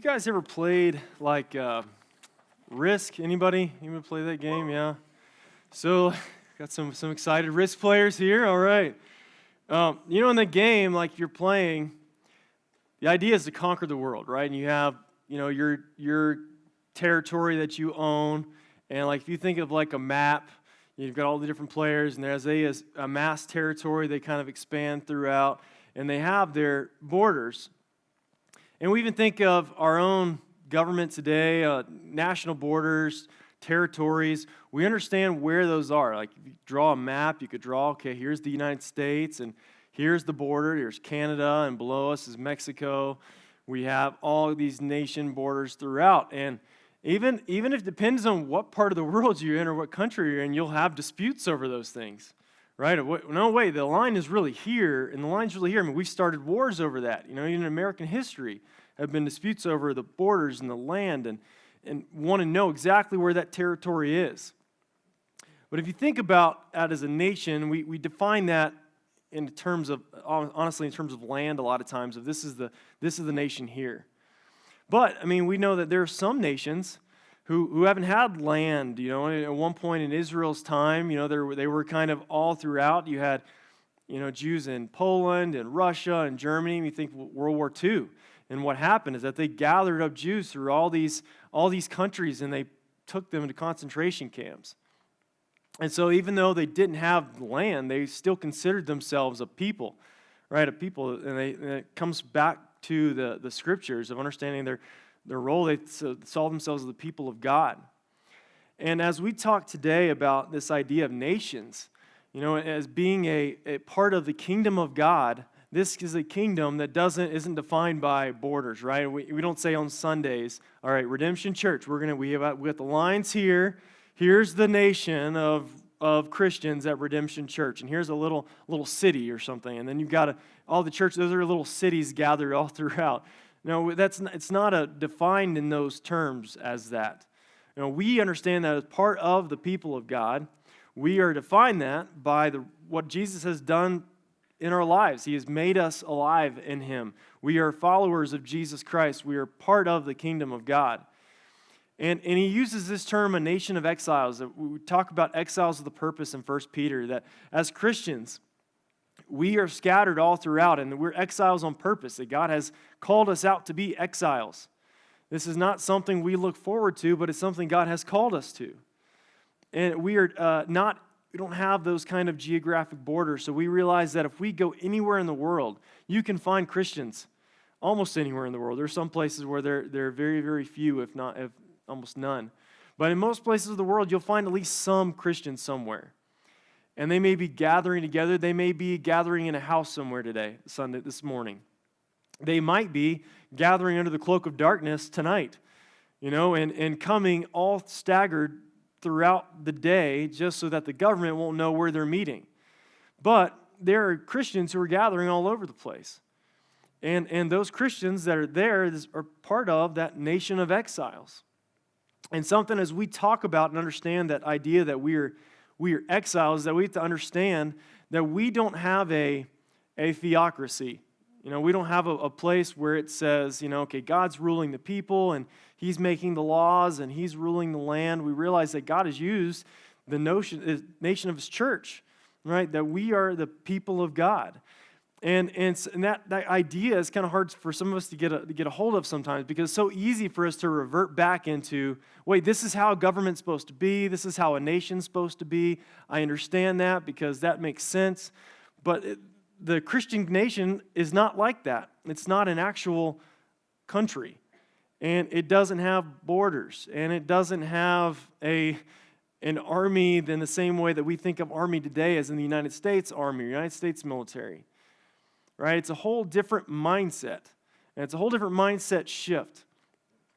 guys ever played like Risk? Anybody play that game? Yeah. So got some excited Risk players here. All right. In the game, like you're playing, the idea is to conquer the world, right? And you have your territory that you own, and like if you think of like a map, you've got all the different players, and as they amass territory, they kind of expand throughout, and they have their borders. And we even think of our own government today, national borders, territories. We understand where those are. Like if you draw a map, you could draw, okay, here's the United States, and here's the border. Here's Canada, and below us is Mexico. We have all these nation borders throughout. And even if it depends on what part of the world you're in or what country you're in, you'll have disputes over those things, right? No, wait, the line is really here, and the line's really here. I mean, we've started wars over that. Even in American history have been disputes over the borders and the land and want to know exactly where that territory is. But if you think about that as a nation, we define that in terms of, honestly, in terms of land a lot of times, of this is the nation here. But, I mean, we know that there are some nations who haven't had land. At one point in Israel's time, they were kind of all throughout. You had, Jews in Poland and Russia and Germany. You think World War II. And what happened is that they gathered up Jews through all these countries, and they took them into concentration camps. And so even though they didn't have land, they still considered themselves a people, right? A people, and it comes back to the scriptures of understanding their role. They saw themselves as the people of God. And as we talk today about this idea of nations, as being a part of the kingdom of God, this is a kingdom that isn't defined by borders, right? We don't say on Sundays, all right, Redemption Church, we got the lines here. Here's the nation of Christians at Redemption Church, and here's a little city or something, and then you've got all the churches. Those are little cities gathered all throughout. No, it's not defined in those terms as that. We understand that as part of the people of God. We are defined that by what Jesus has done in our lives. He has made us alive in Him. We are followers of Jesus Christ. We are part of the kingdom of God. And he uses this term, a nation of exiles. We talk about exiles with a purpose in 1 Peter, that as Christians, we are scattered all throughout, and we're exiles on purpose, that God has called us out to be exiles. This is not something we look forward to, but it's something God has called us to. And we don't have those kind of geographic borders, so we realize that if we go anywhere in the world, you can find Christians almost anywhere in the world. There are some places where there are very, very few, if almost none. But in most places of the world, you'll find at least some Christians somewhere. And they may be gathering together. They may be gathering in a house somewhere this morning. They might be gathering under the cloak of darkness tonight, and coming all staggered throughout the day just so that the government won't know where they're meeting. But there are Christians who are gathering all over the place. And those Christians that are there are part of that nation of exiles. And something as we talk about and understand that idea that we are exiles, that we have to understand that we don't have a theocracy. We don't have a place where it says, okay, God's ruling the people and He's making the laws and He's ruling the land. We realize that God has used the nation of His church, right? That we are the people of God. And that idea is kind of hard for some of us to get a hold of sometimes, because it's so easy for us to revert back into, wait, this is how government's supposed to be. This is how a nation's supposed to be. I understand that because that makes sense. But the Christian nation is not like that. It's not an actual country. And it doesn't have borders. And it doesn't have an army in the same way that we think of army today as in the United States Army, United States military. Right? It's a whole different mindset. And it's a whole different mindset shift.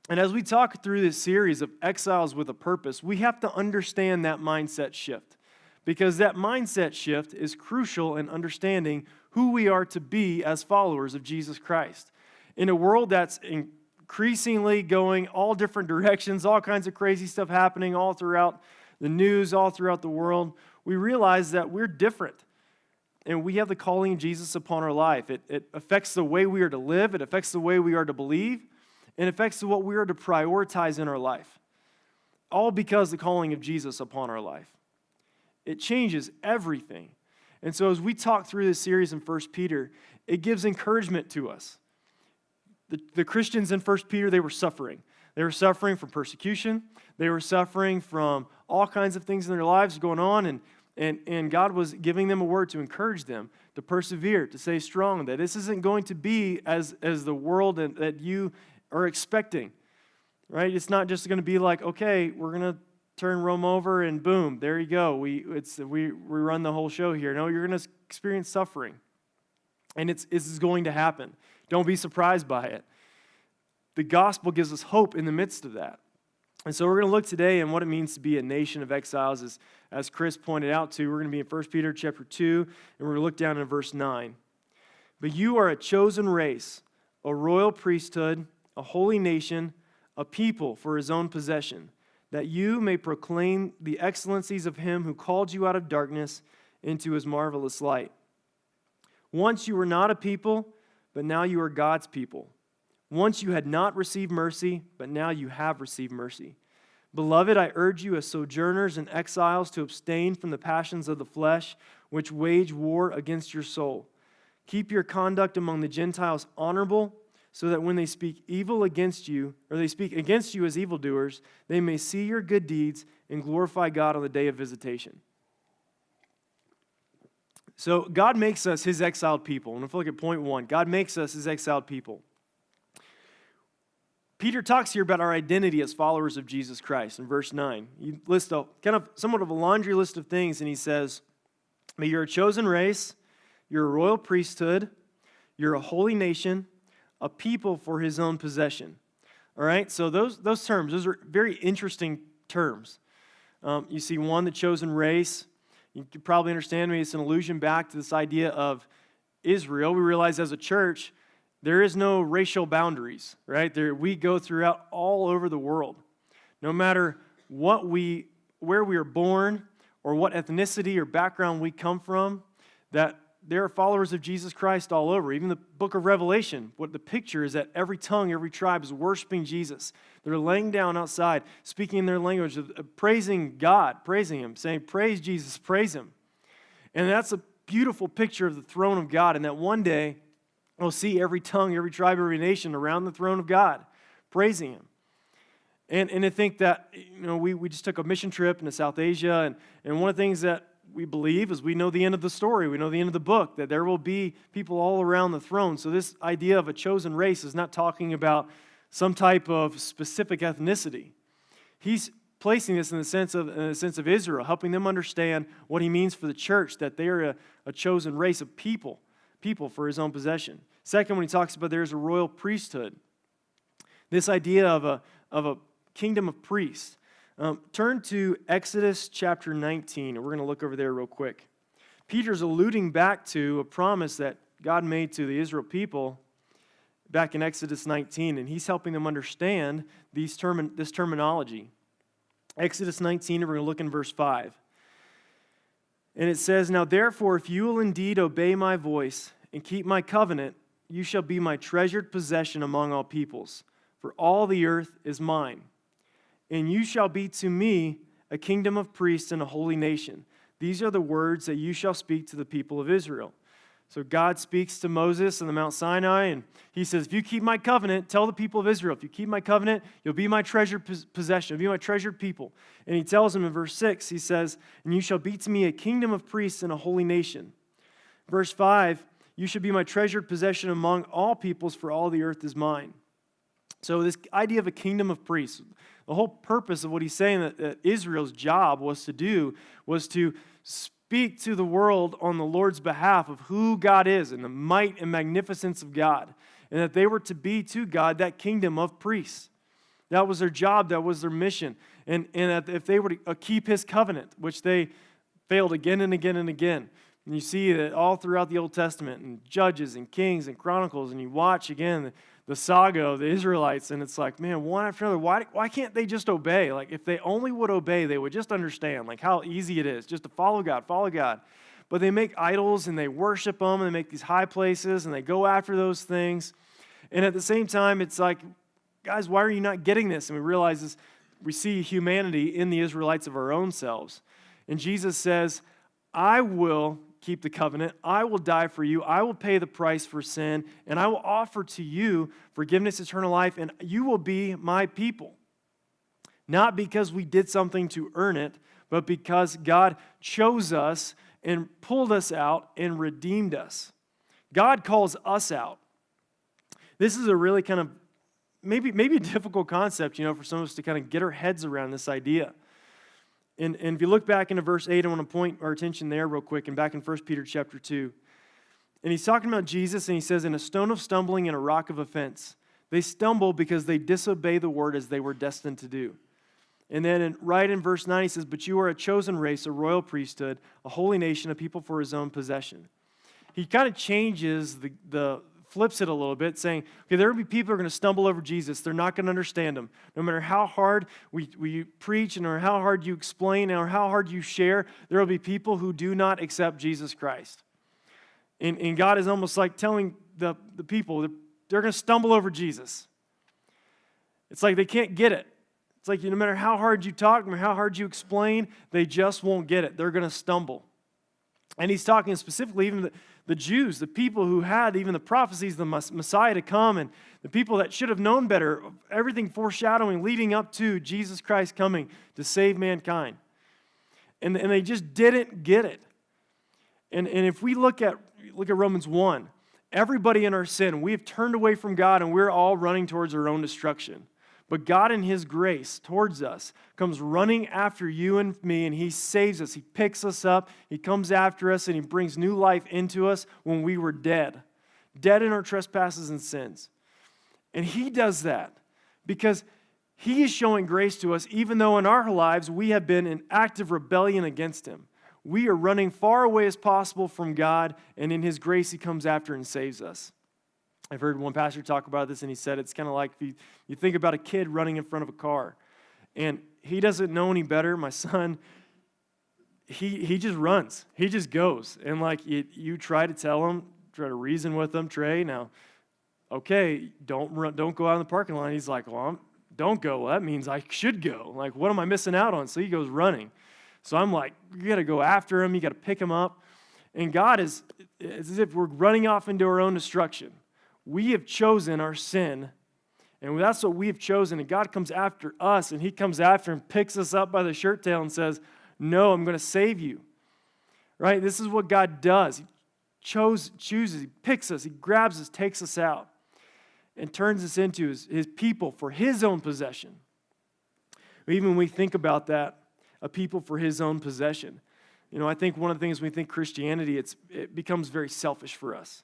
And as we talk through this series of Exiles with a Purpose, we have to understand that mindset shift. Because that mindset shift is crucial in understanding who we are to be as followers of Jesus Christ. In a world that's increasingly going all different directions, all kinds of crazy stuff happening all throughout the news, all throughout the world, we realize that we're different. And we have the calling of Jesus upon our life. It affects the way we are to live. It affects the way we are to believe. and affects what we are to prioritize in our life. All because the calling of Jesus upon our life. It changes everything. And so as we talk through this series in 1 Peter, it gives encouragement to us. The Christians in 1 Peter, they were suffering. They were suffering from persecution. They were suffering from all kinds of things in their lives going on, and God was giving them a word to encourage them, to persevere, to stay strong, that this isn't going to be as the world that you are expecting, right? It's not just going to be like, okay, we're going to turn Rome over and boom, there you go. We run the whole show here. No, you're going to experience suffering, and this is going to happen. Don't be surprised by it. The gospel gives us hope in the midst of that. And so we're going to look today at what it means to be a nation of exiles. As Chris pointed out to, we're going to be in 1 Peter chapter 2, and we're going to look down in verse 9. But you are a chosen race, a royal priesthood, a holy nation, a people for his own possession, that you may proclaim the excellencies of him who called you out of darkness into his marvelous light. Once you were not a people, but now you are God's people. Once you had not received mercy, but now you have received mercy. Beloved, I urge you as sojourners and exiles to abstain from the passions of the flesh, which wage war against your soul. Keep your conduct among the Gentiles honorable, so that when they speak evil against you, or they speak against you as evildoers, they may see your good deeds and glorify God on the day of visitation. So God makes us his exiled people. And if we look at point 1, God makes us his exiled people. Peter talks here about our identity as followers of Jesus Christ in verse 9. He lists somewhat of a laundry list of things, and he says, but you're a chosen race, you're a royal priesthood, you're a holy nation, a people for his own possession. All right, so those terms, those are very interesting terms. You see one, the chosen race. You could probably understand me, it's an allusion back to this idea of Israel. We realize as a church, there is no racial boundaries, right? We go throughout all over the world. No matter where we are born or what ethnicity or background we come from, that there are followers of Jesus Christ all over. Even the book of Revelation, what the picture is that every tongue, every tribe is worshiping Jesus. They're laying down outside, speaking in their language, praising God, praising him, saying, praise Jesus, praise him. And that's a beautiful picture of the throne of God, and that one day we'll see every tongue, every tribe, every nation around the throne of God, praising him. And I think that, we just took a mission trip into South Asia, and one of the things that we believe is we know the end of the story, we know the end of the book, that there will be people all around the throne. So this idea of a chosen race is not talking about some type of specific ethnicity. He's placing this in the sense of Israel, helping them understand what he means for the church, that they are a chosen race of people for his own possession. Second, when he talks about there's a royal priesthood, this idea of a kingdom of priests. Turn to Exodus chapter 19, and we're going to look over there real quick. Peter's alluding back to a promise that God made to the Israel people back in Exodus 19, and he's helping them understand this terminology. Exodus 19, and we're going to look in verse 5. And it says, now therefore, if you will indeed obey my voice and keep my covenant, you shall be my treasured possession among all peoples, for all the earth is mine. And you shall be to me a kingdom of priests and a holy nation. These are the words that you shall speak to the people of Israel. So God speaks to Moses on the Mount Sinai, and he says, if you keep my covenant, tell the people of Israel, if you keep my covenant, you'll be my treasured possession, you'll be my treasured people. And he tells them in verse 6, he says, and you shall be to me a kingdom of priests and a holy nation. Verse 5, you should be my treasured possession among all peoples, for all the earth is mine. So this idea of a kingdom of priests, the whole purpose of what he's saying that Israel's job was to do was to speak to the world on the Lord's behalf of who God is and the might and magnificence of God, and that they were to be to God that kingdom of priests. That was their job, that was their mission, and that if they were to keep his covenant, which they failed again and again and again. And you see that all throughout the Old Testament, and Judges and Kings and Chronicles, and you watch again the saga of the Israelites, and it's like, man, one after another, why can't they just obey? Like, if they only would obey, they would just understand, like, how easy it is just to follow God. But they make idols, and they worship them, and they make these high places, and they go after those things. And at the same time, it's like, guys, why are you not getting this? And we realize this, we see humanity in the Israelites of our own selves. And Jesus says, I will keep the covenant. I will die for you. I will pay the price for sin. And I will offer to you forgiveness, eternal life, and you will be my people. Not because we did something to earn it, but because God chose us and pulled us out and redeemed us. God calls us out. This is a really kind of maybe a difficult concept, for some of us to kind of get our heads around this idea. And if you look back into verse 8, I want to point our attention there real quick and back in 1 Peter chapter 2. And he's talking about Jesus, and he says, in a stone of stumbling and a rock of offense, they stumble because they disobey the word as they were destined to do. And then right in verse 9, he says, but you are a chosen race, a royal priesthood, a holy nation, a people for his own possession. He kind of changes flips it a little bit, saying, okay, there will be people who are going to stumble over Jesus. They're not going to understand him. No matter how hard we preach, and or how hard you explain, or how hard you share, there will be people who do not accept Jesus Christ. And God is almost like telling the people that they're going to stumble over Jesus. It's like they can't get it. It's like no matter how hard you talk, no matter how hard you explain, they just won't get it. They're going to stumble. And he's talking specifically even the Jews, the people who had even the prophecies, the Messiah to come, and the people that should have known better, everything foreshadowing, leading up to Jesus Christ coming to save mankind. And they just didn't get it. And if we look at Romans 1, everybody in our sin, we have turned away from God and we're all running towards our own destruction. But God in his grace towards us comes running after you and me, and he saves us. He picks us up. He comes after us, and he brings new life into us when we were dead in our trespasses and sins. And he does that because he is showing grace to us, even though in our lives we have been in active rebellion against him. We are running far away as possible from God, and in his grace he comes after and saves us. I've heard one pastor talk about this, and he said it's kind of like if you think about a kid running in front of a car, and he doesn't know any better. My son, he just runs. He just goes. And like you try to tell him, try to reason with him, Trey, now, okay, don't go out in the parking lot. He's like, well, don't go. Well, that means I should go. Like, what am I missing out on? So he goes running. So I'm like, you got to go after him. You got to pick him up. And God it's as if we're running off into our own destruction. We have chosen our sin, and that's what we have chosen, and God comes after us, and he comes after and picks us up by the shirt tail and says, no, I'm going to save you, right? This is what God does. He chooses, he picks us, he grabs us, takes us out, and turns us into his people for his own possession. Even when we think about that, a people for his own possession, I think one of the things when we think Christianity, it becomes very selfish for us.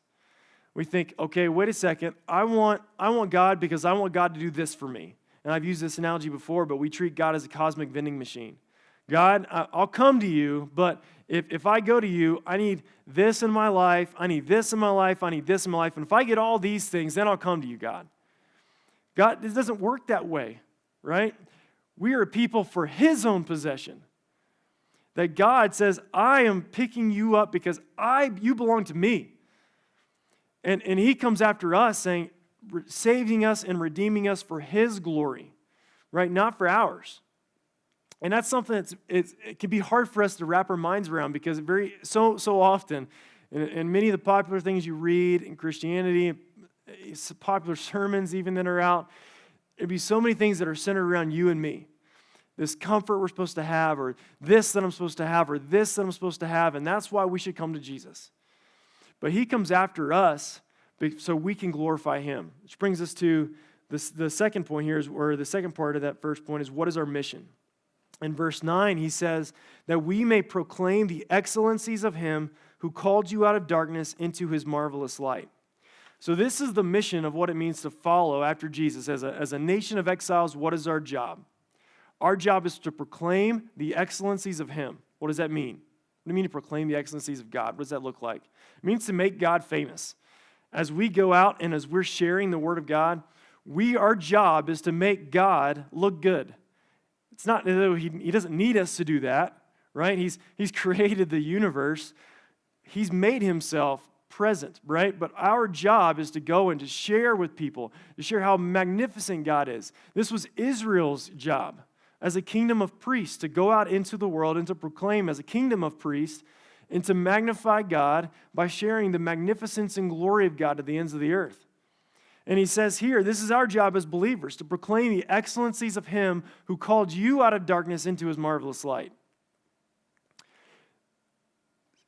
We think, okay, wait a second, I want God because I want God to do this for me. And I've used this analogy before, but we treat God as a cosmic vending machine. God, I'll come to you, but if I go to you, I need this in my life, I need this in my life, I need this in my life. And if I get all these things, then I'll come to you, God. God, this doesn't work that way, right? We are a people for his own possession. That God says, I am picking you up because you belong to me. And he comes after us saying, saving us and redeeming us for his glory, right? Not for ours. And that's something it can be hard for us to wrap our minds around because so often, and many of the popular things you read in Christianity, popular sermons even that are out, it'd be so many things that are centered around you and me. This comfort we're supposed to have, or this that I'm supposed to have, or this that I'm supposed to have, and that's why we should come to Jesus. But he comes after us so we can glorify him. Which brings us to the second point here, or the second part of that first point is, what is our mission? In verse 9, he says, that we may proclaim the excellencies of him who called you out of darkness into his marvelous light. So this is the mission of what it means to follow after Jesus. As a nation of exiles, what is our job? Our job is to proclaim the excellencies of him. What does that mean? What do you mean to proclaim the excellencies of God? What does that look like? It means to make God famous. As we go out and as we're sharing the word of God, our job is to make God look good. It's not that he doesn't need us to do that, right? He's created the universe. He's made himself present, right? But our job is to go and to share with people, to share how magnificent God is. This was Israel's job as a kingdom of priests, to go out into the world and to proclaim as a kingdom of priests and to magnify God by sharing the magnificence and glory of God to the ends of the earth. And he says here, this is our job as believers, to proclaim the excellencies of him who called you out of darkness into his marvelous light.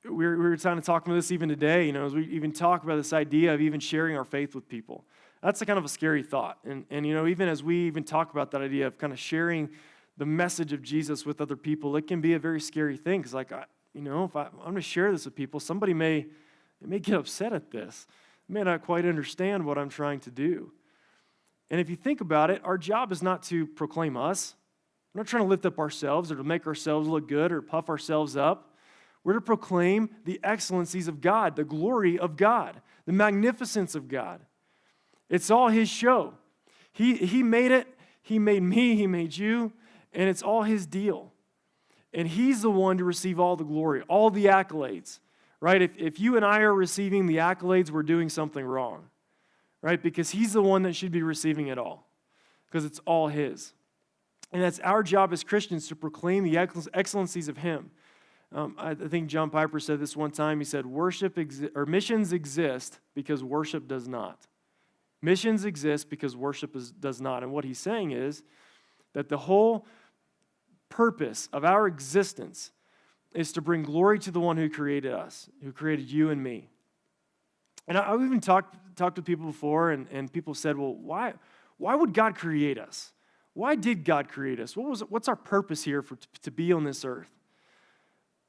We were kind of talking about this even today, as we even talk about this idea of even sharing our faith with people. That's a kind of a scary thought. And even as we even talk about that idea of kind of sharing the message of Jesus with other people, it can be a very scary thing. Because if I'm going to share this with people, somebody may get upset at this. They may not quite understand what I'm trying to do. And if you think about it, our job is not to proclaim us. We're not trying to lift up ourselves or to make ourselves look good or puff ourselves up. We're to proclaim the excellencies of God, the glory of God, the magnificence of God. It's all his show. He made it. He made me. He made you. And it's all his deal. And he's the one to receive all the glory, all the accolades, right? If you and I are receiving the accolades, we're doing something wrong, right? Because he's the one that should be receiving it all, because it's all his. And that's our job as Christians, to proclaim the excellencies of him. I think John Piper said this one time. He said, missions exist because worship does not. Missions exist because worship does not. And what he's saying is that the whole purpose of our existence is to bring glory to the one who created us, who created you and me. And I've even talked to people before, and people said, well, why would God create us? Why did God create us? What's our purpose here to be on this earth?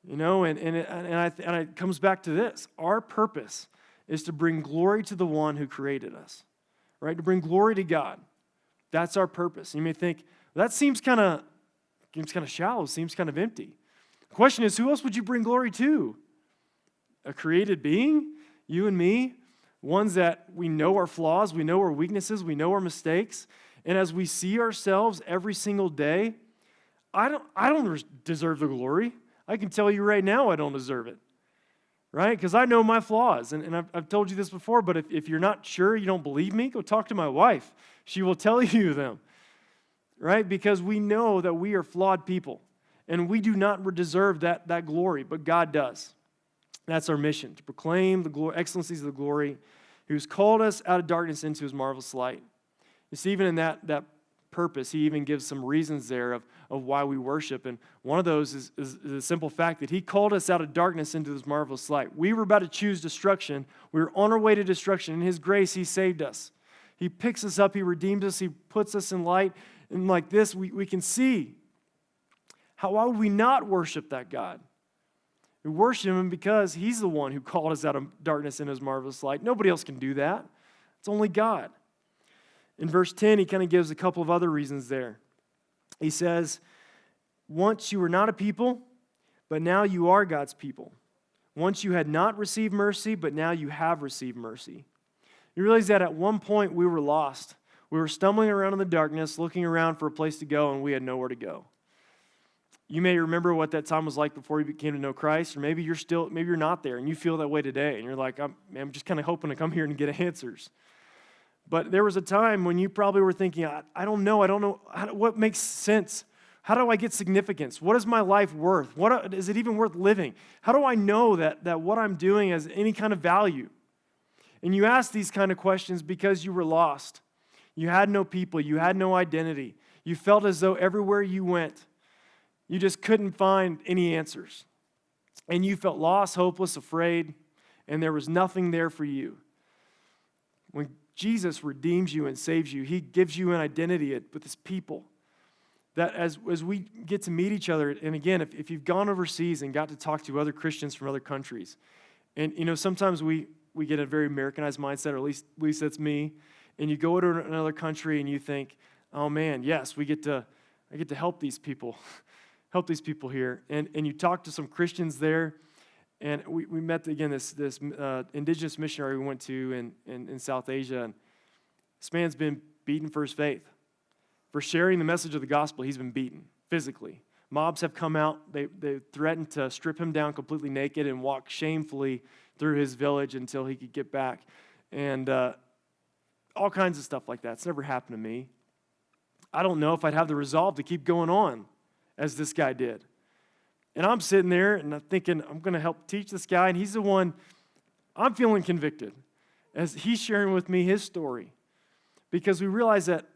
And it comes back to this. Our purpose is to bring glory to the one who created us, right? To bring glory to God. That's our purpose. You may think, well, that seems kind of shallow, seems kind of empty. The question is, who else would you bring glory to? A created being? You and me? Ones that we know our flaws, we know our weaknesses, we know our mistakes. And as we see ourselves every single day, I don't deserve the glory. I can tell you right now I don't deserve it, right? Because I know my flaws. And I've told you this before, but if you're not sure, you don't believe me, go talk to my wife. She will tell you them. Right? Because we know that we are flawed people, and we do not deserve that glory, but God does. That's our mission, to proclaim the excellencies of the glory, who's called us out of darkness into his marvelous light. You see, even in that purpose, he even gives some reasons there of why we worship, and one of those is the simple fact that he called us out of darkness into his marvelous light. We were about to choose destruction. We were on our way to destruction. In his grace, he saved us. He picks us up. He redeemed us. He puts us in light. And like this, we can see why would we not worship that God? We worship him because he's the one who called us out of darkness in his marvelous light. Nobody else can do that. It's only God. In verse 10, he kind of gives a couple of other reasons there. He says, once you were not a people, but now you are God's people. Once you had not received mercy, but now you have received mercy. You realize that at one point we were lost. We were stumbling around in the darkness, looking around for a place to go, and we had nowhere to go. You may remember what that time was like before you came to know Christ, or maybe you're not there, and you feel that way today, and you're like, I'm just kind of hoping to come here and get answers. But there was a time when you probably were thinking, I don't know, what makes sense? How do I get significance? What is my life worth? Is it even worth living? How do I know that what I'm doing has any kind of value? And you ask these kind of questions because you were lost. You had no people. You had no identity. You felt as though everywhere you went, you just couldn't find any answers. And you felt lost, hopeless, afraid, and there was nothing there for you. When Jesus redeems you and saves you, he gives you an identity with his people. That as we get to meet each other, and again, if you've gone overseas and got to talk to other Christians from other countries, and sometimes we get a very Americanized mindset, or at least that's me. And you go to another country and you think, oh man, yes, I get to help these people, here. And you talk to some Christians there, and we met again this indigenous missionary we went to in South Asia, and this man's been beaten for his faith. For sharing the message of the gospel, he's been beaten physically. Mobs have come out, they threatened to strip him down completely naked and walk shamefully through his village until he could get back. And all kinds of stuff like that. It's never happened to me. I don't know if I'd have the resolve to keep going on as this guy did. And I'm sitting there and I'm thinking, I'm going to help teach this guy. And he's the one, I'm feeling convicted as he's sharing with me his story. Because we realize that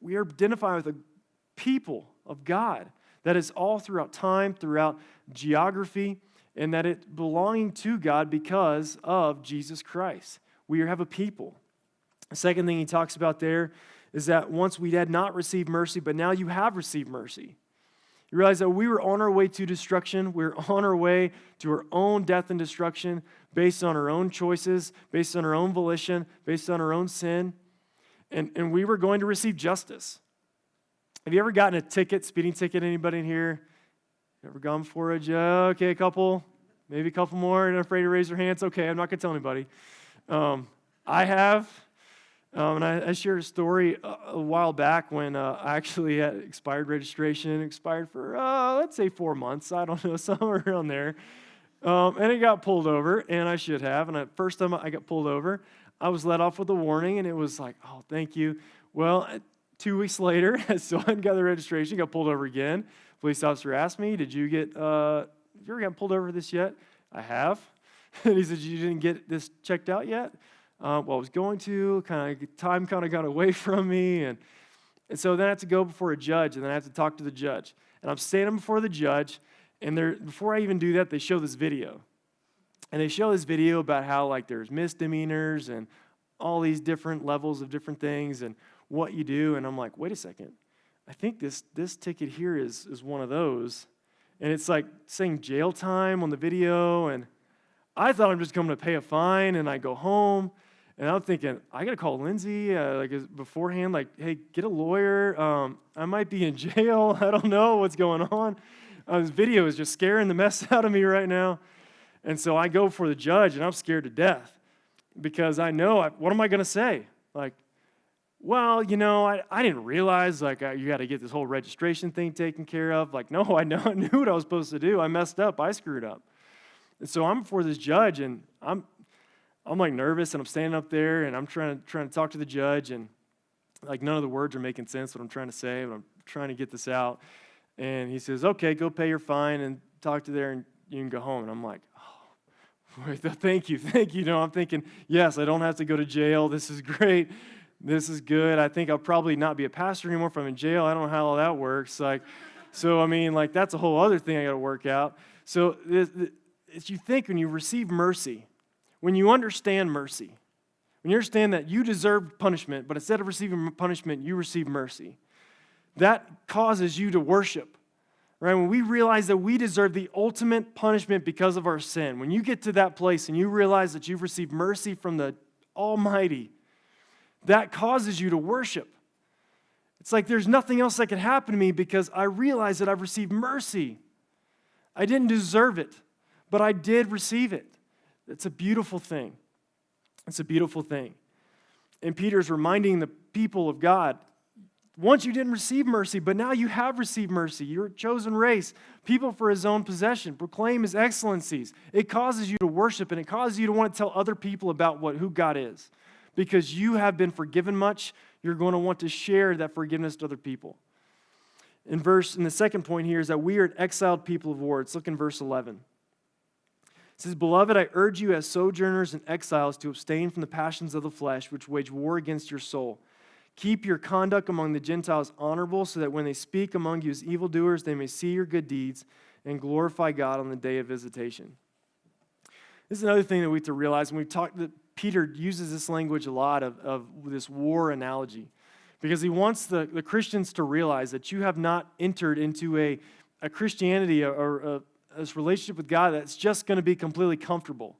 we are identified with a people of God that is all throughout time, throughout geography, and that it belonging to God because of Jesus Christ. We have a people. The second thing he talks about there is that once we had not received mercy, but now you have received mercy. You realize that we were on our way to destruction. We were on our way to our own death and destruction based on our own choices, based on our own volition, based on our own sin. And we were going to receive justice. Have you ever gotten a ticket, speeding ticket, anybody in here? Ever gone before a judge? Okay, a couple, maybe a couple more. You're not afraid to raise your hands? Okay, I'm not going to tell anybody. I have. And I shared a story a while back when I actually had expired registration, expired for, let's say 4 months. I don't know, somewhere around there. And it got pulled over, and I should have. And the first time I got pulled over, I was let off with a warning, and it was like, oh, thank you. Well, 2 weeks later, I still hadn't got the registration, got pulled over again. Police officer asked me, have you ever gotten pulled over this yet? I have. And he said, you didn't get this checked out yet? Well, I was going to, time got away from me, and so then I had to go before a judge, and then I had to talk to the judge. And I'm standing before the judge, and before I even do that, they show this video. And they show this video about how there's misdemeanors and all these different levels of different things and what you do. And I'm like, wait a second. I think this ticket here is one of those. And it's saying jail time on the video. And I thought I'm just coming to pay a fine, and I go home. And I'm thinking, I got to call Lindsay beforehand, hey, get a lawyer. I might be in jail. I don't know what's going on. This video is just scaring the mess out of me right now. And so I go for the judge, and I'm scared to death because I know, what am I going to say? Well, I didn't realize, you got to get this whole registration thing taken care of. No, I knew what I was supposed to do. I messed up. I screwed up. And so I'm before this judge, and I'm nervous, and I'm standing up there, and I'm trying to talk to the judge, and none of the words are making sense what I'm trying to say, but I'm trying to get this out. And he says, okay, go pay your fine and talk to there, and you can go home. And I'm like, oh, wait, thank you. I'm thinking, yes, I don't have to go to jail. This is great. This is good. I think I'll probably not be a pastor anymore if I'm in jail. I don't know how all that works. That's a whole other thing I got to work out. So as you think, when you receive mercy, when you understand mercy, when you understand that you deserve punishment, but instead of receiving punishment, you receive mercy, that causes you to worship. Right? When we realize that we deserve the ultimate punishment because of our sin, when you get to that place and you realize that you've received mercy from the Almighty, that causes you to worship. It's there's nothing else that could happen to me because I realize that I've received mercy. I didn't deserve it, but I did receive it. It's a beautiful thing. It's a beautiful thing. And Peter's reminding the people of God, once you didn't receive mercy, but now you have received mercy. You're a chosen race, people for his own possession. Proclaim his excellencies. It causes you to worship, and it causes you to want to tell other people about who God is. Because you have been forgiven much, you're going to want to share that forgiveness to other people. In the second point here is that we are an exiled people of war. Let's look in verse 11. It says, Beloved, I urge you as sojourners and exiles to abstain from the passions of the flesh, which wage war against your soul. Keep your conduct among the Gentiles honorable, so that when they speak among you as evildoers, they may see your good deeds and glorify God on the day of visitation. This is another thing that we have to realize. When we talk, Peter uses this language a lot of this war analogy, because he wants the Christians to realize that you have not entered into a Christianity or this relationship with God that's just going to be completely comfortable.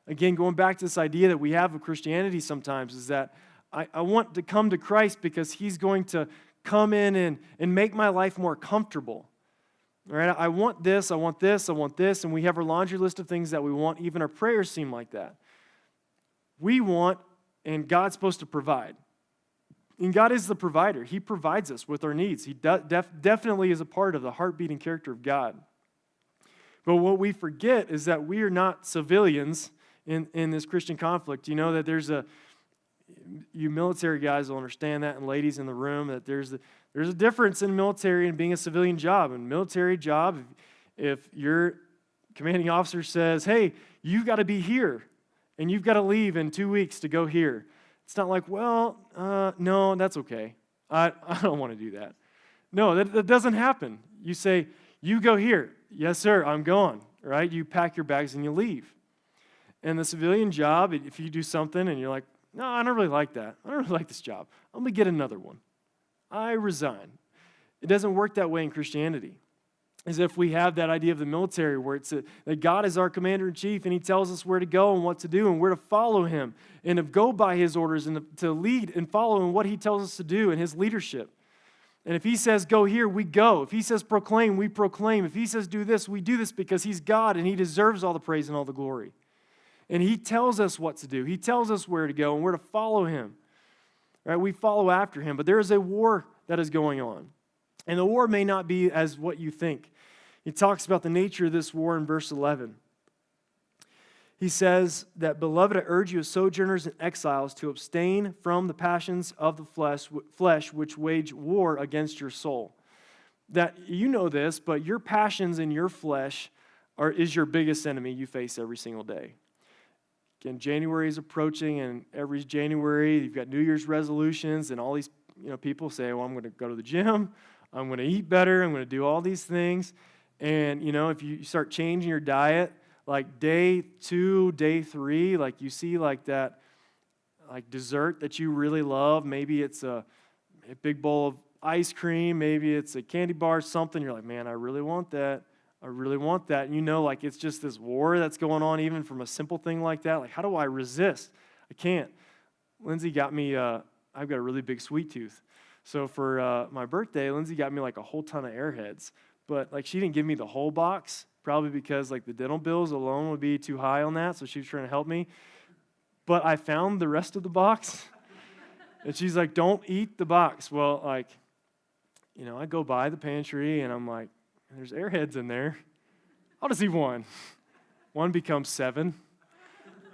Again, going back to this idea that we have of Christianity sometimes is that I want to come to Christ because he's going to come in and make my life more comfortable. All right? I want this, I want this, I want this, and we have our laundry list of things that we want. Even our prayers seem like that. We want, and God's supposed to provide. And God is the provider. He provides us with our needs. He definitely is a part of the heartbeat and character of God. But what we forget is that we are not civilians in this Christian conflict. You know that you military guys will understand that, and ladies in the room, that there's a difference in military and being a civilian job. In military job, if your commanding officer says, hey, you've got to be here, and you've got to leave in 2 weeks to go here, it's not like, well, no, that's okay. I don't want to do that. No, that doesn't happen. You say, you go here. Yes, sir, I'm going, right? You pack your bags and you leave. And the civilian job, if you do something and you're like, no, I don't really like that. I don't really like this job. I'm going to get another one. I resign. It doesn't work that way in Christianity. As if we have that idea of the military where it's that God is our commander-in-chief and he tells us where to go and what to do and where to follow him and to go by his orders and to lead and follow in what he tells us to do in his leadership. And if he says go here, we go. If he says proclaim, we proclaim. If he says do this, we do this because he's God and he deserves all the praise and all the glory. And he tells us what to do. He tells us where to go and where to follow him. Right? We follow after him. But there is a war that is going on. And the war may not be as what you think. He talks about the nature of this war in verse 11. He says that, beloved, I urge you as sojourners and exiles to abstain from the passions of the flesh which wage war against your soul. That you know this, but your passions in your flesh is your biggest enemy you face every single day. Again, January is approaching, and every January you've got New Year's resolutions, and all these people say, well, I'm going to go to the gym, I'm going to eat better, I'm going to do all these things. And, if you start changing your diet, like day 2, day 3, like you see like that like dessert that you really love, maybe it's a big bowl of ice cream, maybe it's a candy bar, something, you're like, man, I really want that. I really want that. And like it's just this war that's going on even from a simple thing like that. Like, how do I resist? I can't. Lindsay got me, I've got a really big sweet tooth. So for my birthday, Lindsay got me like a whole ton of Airheads. But like she didn't give me the whole box, probably because like the dental bills alone would be too high on that. So she was trying to help me. But I found the rest of the box. And she's like, don't eat the box. Well, like, I go by the pantry and I'm like, there's Airheads in there. I'll just eat one. One becomes 7.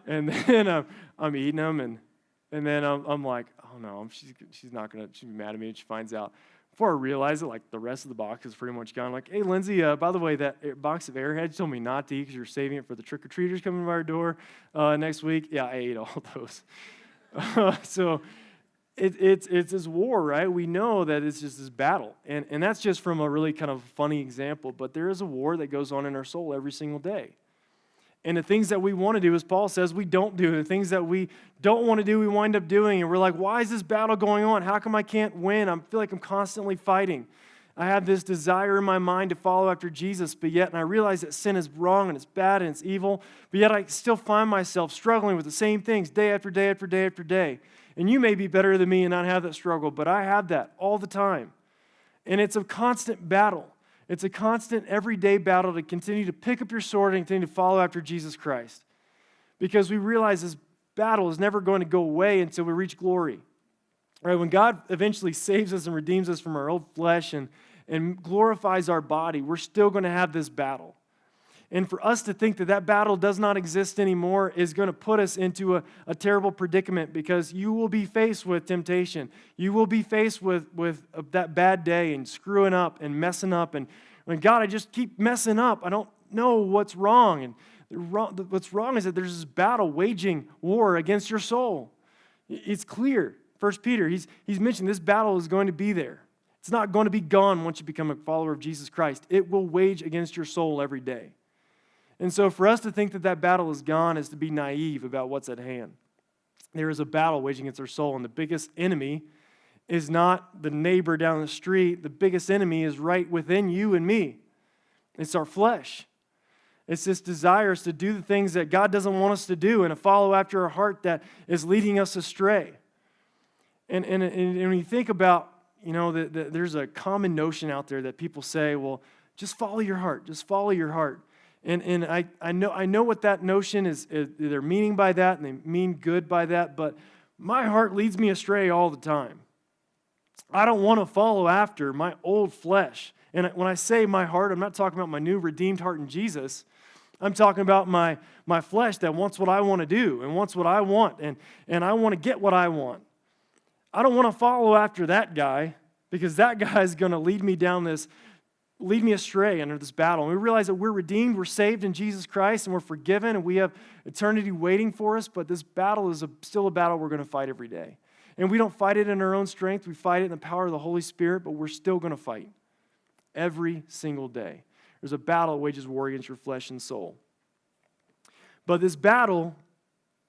And then I'm eating them, and then I'm like, oh no, she's not gonna, she'll be mad at me if she finds out. Before I realize it, like the rest of the box is pretty much gone. Like, hey Lindsay, by the way, that box of Airheads you told me not to eat because you're saving it for the trick-or-treaters coming by our door next week. Yeah, I ate all those. So it's this war, right? We know that it's just this battle. And that's just from a really kind of funny example, but there is a war that goes on in our soul every single day. And the things that we want to do, as Paul says, we don't do. The things that we don't want to do, we wind up doing. And we're like, why is this battle going on? How come I can't win? I feel like I'm constantly fighting. I have this desire in my mind to follow after Jesus, but yet, and I realize that sin is wrong and it's bad and it's evil, but yet I still find myself struggling with the same things day after day after day after day. And you may be better than me and not have that struggle, but I have that all the time. And it's a constant battle. It's a constant everyday battle to continue to pick up your sword and continue to follow after Jesus Christ. Because we realize this battle is never going to go away until we reach glory. Right? When God eventually saves us and redeems us from our old flesh and glorifies our body, we're still going to have this battle. And for us to think that that battle does not exist anymore is going to put us into a terrible predicament, because you will be faced with temptation. You will be faced with that bad day and screwing up and messing up. And when God, I just keep messing up. I don't know what's wrong. And what's wrong is that there's this battle waging war against your soul. It's clear. 1 Peter, he's mentioned this battle is going to be there. It's not going to be gone once you become a follower of Jesus Christ. It will wage against your soul every day. And so for us to think that that battle is gone is to be naive about what's at hand. There is a battle waging against our soul, and the biggest enemy is not the neighbor down the street. The biggest enemy is right within you and me. It's our flesh. It's this desire to do the things that God doesn't want us to do and to follow after our heart that is leading us astray. And when you think about, there's a common notion out there that people say, well, just follow your heart, just follow your heart. And I know what that notion is they're meaning by that, and they mean good by that, but my heart leads me astray all the time. I don't want to follow after my old flesh. And when I say my heart, I'm not talking about my new redeemed heart in Jesus. I'm talking about my flesh that wants what I want to do and wants what I want, and I want to get what I want. I don't want to follow after that guy because that guy is going to lead me astray under this battle. And we realize that we're redeemed, we're saved in Jesus Christ, and we're forgiven, and we have eternity waiting for us, but this battle is still a battle we're going to fight every day. And we don't fight it in our own strength, we fight it in the power of the Holy Spirit, but we're still going to fight every single day. There's a battle that wages war against your flesh and soul. But this battle,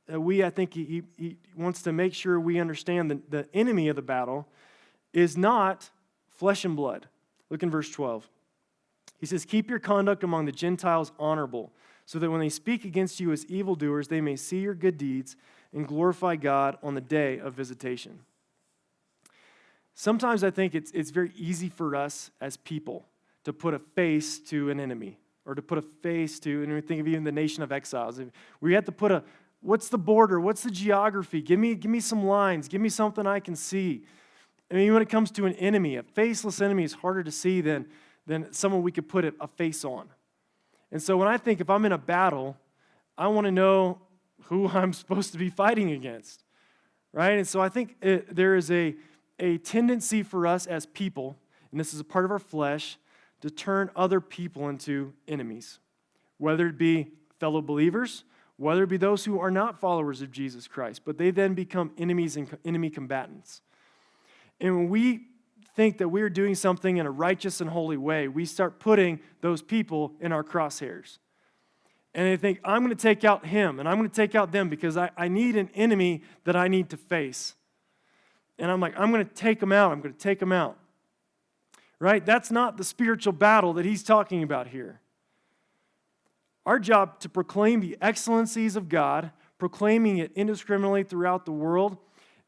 I think he wants to make sure we understand that the enemy of the battle is not flesh and blood. Look in verse 12. He says, keep your conduct among the Gentiles honorable, so that when they speak against you as evildoers, they may see your good deeds and glorify God on the day of visitation. Sometimes I think it's very easy for us as people to put a face to an enemy, or to put a face to, and we think of even the nation of exiles. We have to put what's the border? What's the geography? Give me some lines. Give me something I can see. I mean, when it comes to an enemy, a faceless enemy is harder to see than someone we could put a face on. And so when I think if I'm in a battle, I want to know who I'm supposed to be fighting against, right? And so I think there is a tendency for us as people, and this is a part of our flesh, to turn other people into enemies, whether it be fellow believers, whether it be those who are not followers of Jesus Christ, but they then become enemies and enemy combatants. And when we think that we're doing something in a righteous and holy way, we start putting those people in our crosshairs. And they think, I'm going to take out him, and I'm going to take out them because I need an enemy that I need to face. And I'm like, I'm going to take them out. I'm going to take them out. Right? That's not the spiritual battle that he's talking about here. Our job to proclaim the excellencies of God, proclaiming it indiscriminately throughout the world,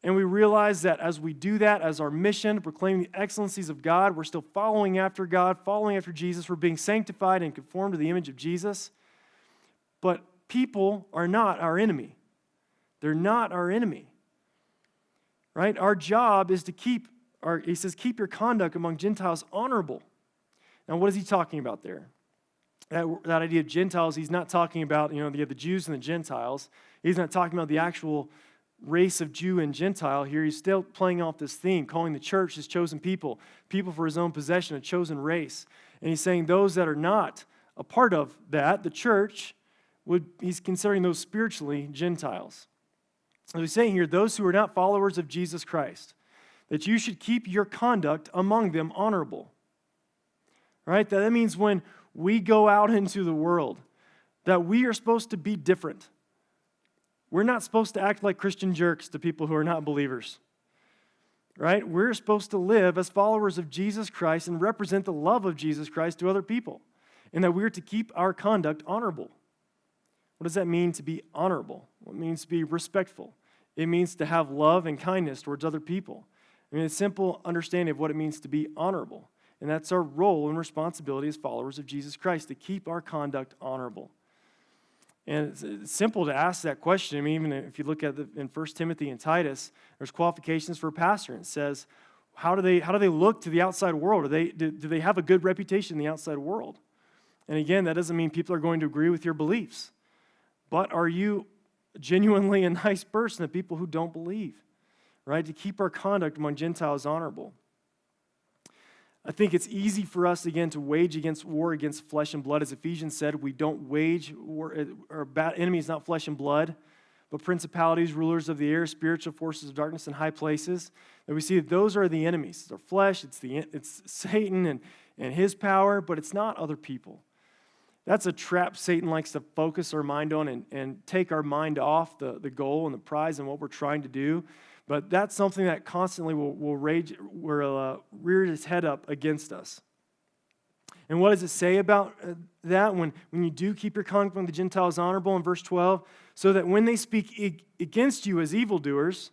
and we realize that as we do that, as our mission, proclaiming the excellencies of God, we're still following after God, following after Jesus. We're being sanctified and conformed to the image of Jesus. But people are not our enemy. They're not our enemy. Right? Our job is to keep your conduct among Gentiles honorable. Now, what is he talking about there? That idea of Gentiles, he's not talking about, you have the Jews and the Gentiles. He's not talking about the actual race of Jew and Gentile here. He's still playing off this theme, calling the church his chosen people for his own possession, a chosen race. And he's saying those that are not a part of that, the church, he's considering those spiritually Gentiles. So he's saying here, those who are not followers of Jesus Christ, that you should keep your conduct among them honorable. Right? That means when we go out into the world, that we are supposed to be different. We're not supposed to act like Christian jerks to people who are not believers, right? We're supposed to live as followers of Jesus Christ and represent the love of Jesus Christ to other people, and that we're to keep our conduct honorable. What does that mean to be honorable? Well, it means to be respectful. It means to have love and kindness towards other people. I mean, a simple understanding of what it means to be honorable, and that's our role and responsibility as followers of Jesus Christ, to keep our conduct honorable. And it's simple to ask that question. I mean, even if you look at in 1 Timothy and Titus, there's qualifications for a pastor. And it says, how do they look to the outside world? Do they have a good reputation in the outside world? And again, that doesn't mean people are going to agree with your beliefs. But are you genuinely a nice person to people who don't believe? Right? To keep our conduct among Gentiles honorable. I think it's easy for us, again, to wage war against flesh and blood. As Ephesians said, we don't wage war. Our enemy is not flesh and blood, but principalities, rulers of the air, spiritual forces of darkness in high places. And we see that those are the enemies. It's our flesh, it's Satan and his power, but it's not other people. That's a trap Satan likes to focus our mind on and take our mind off the goal and the prize and what we're trying to do. But that's something that constantly will rear its head up against us. And what does it say about that when you do keep your conduct among the Gentiles honorable in verse 12? So that when they speak against you as evildoers,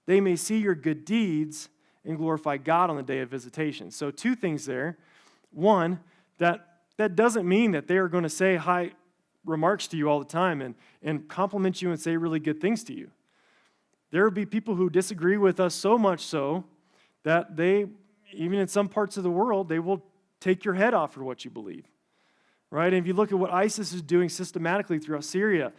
they may see your good deeds and glorify God on the day of visitation. So two things there. One, that doesn't mean that they are going to say high remarks to you all the time and compliment you and say really good things to you. There will be people who disagree with us so much so that they, even in some parts of the world, they will take your head off for what you believe. right? And if you look at what ISIS is doing systematically throughout Syria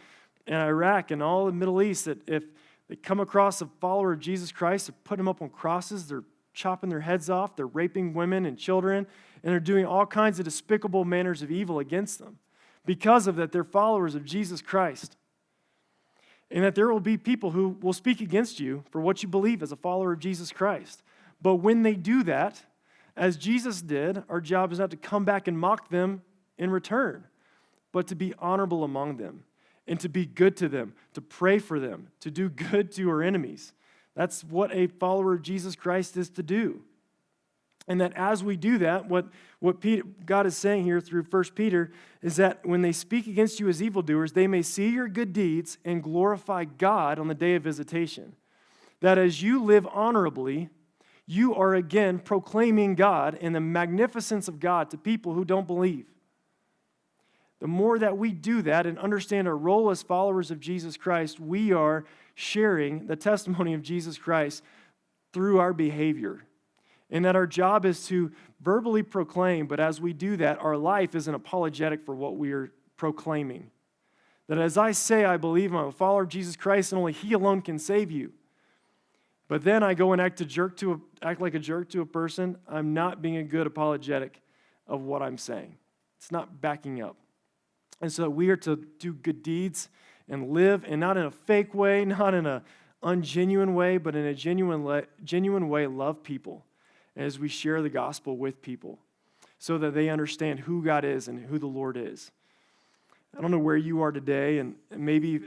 and Iraq and all the Middle East, that if they come across a follower of Jesus Christ, they're putting them up on crosses, they're chopping their heads off, they're raping women and children, and they're doing all kinds of despicable manners of evil against them. Because of that, they're followers of Jesus Christ. And that there will be people who will speak against you for what you believe as a follower of Jesus Christ. But when they do that, as Jesus did, our job is not to come back and mock them in return, but to be honorable among them and to be good to them, to pray for them, to do good to our enemies. That's what a follower of Jesus Christ is to do. And that as we do that, what God is saying here through 1 Peter is that when they speak against you as evildoers, they may see your good deeds and glorify God on the day of visitation. That as you live honorably, you are again proclaiming God and the magnificence of God to people who don't believe. The more that we do that and understand our role as followers of Jesus Christ, we are sharing the testimony of Jesus Christ through our behavior. And that our job is to verbally proclaim, but as we do that, our life isn't apologetic for what we are proclaiming. That as I say I believe I'm a follower of Jesus Christ and only He alone can save you, but then I go and act like a jerk to a person, I'm not being a good apologetic of what I'm saying. It's not backing up. And so we are to do good deeds and live, and not in a fake way, not in an ungenuine way, but in a genuine way, love people as we share the gospel with people so that they understand who God is and who the Lord is. I don't know where you are today, and maybe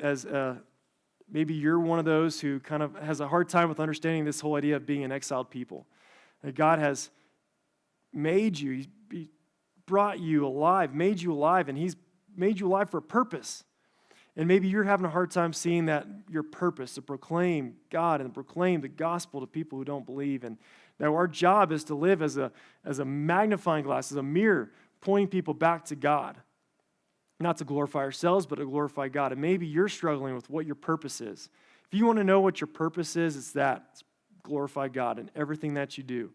maybe you're one of those who kind of has a hard time with understanding this whole idea of being an exiled people. That God has made you, He brought you alive, made you alive, and He's made you alive for a purpose. And maybe you're having a hard time seeing that your purpose, to proclaim God and proclaim the gospel to people who don't believe. And now our job is to live as a magnifying glass, as a mirror, pointing people back to God. Not to glorify ourselves, but to glorify God. And maybe you're struggling with what your purpose is. If you want to know what your purpose is, it's that. It's glorify God in everything that you do.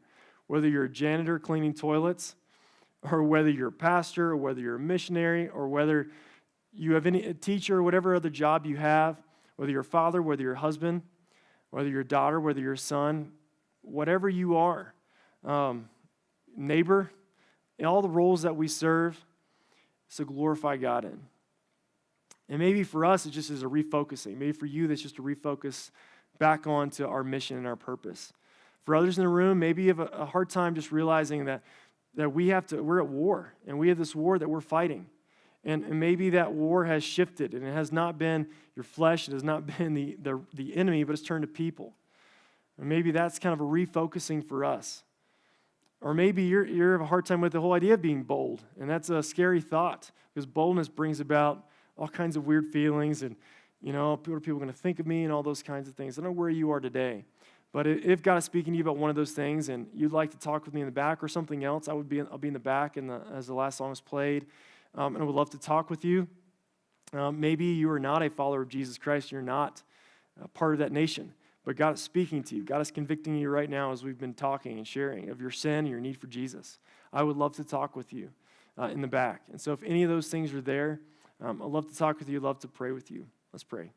Whether you're a janitor cleaning toilets, or whether you're a pastor, or whether you're a missionary, or whether you have a teacher, or whatever other job you have, whether you're a father, whether you're a husband, whether you're a daughter, whether you're a son, whatever you are, neighbor, in all the roles that we serve, is to glorify God in. And maybe for us, it just is a refocusing. Maybe for you, that's just a refocus back onto our mission and our purpose. For others in the room, maybe you have a hard time just realizing that we're at war, and we have this war that we're fighting. And maybe that war has shifted, and it has not been your flesh, it has not been the enemy, but it's turned to people. And maybe that's kind of a refocusing for us. Or maybe you have a hard time with the whole idea of being bold, and that's a scary thought, because boldness brings about all kinds of weird feelings, and what are people going to think of me, and all those kinds of things. I don't know where you are today, but if God is speaking to you about one of those things, and you'd like to talk with me in the back or something else, I'll be in the back as the last song is played, and I would love to talk with you. Maybe you are not a follower of Jesus Christ, you're not a part of that nation. But God is speaking to you. God is convicting you right now as we've been talking and sharing of your sin and your need for Jesus. I would love to talk with you in the back. And so if any of those things are there, I'd love to talk with you. I'd love to pray with you. Let's pray.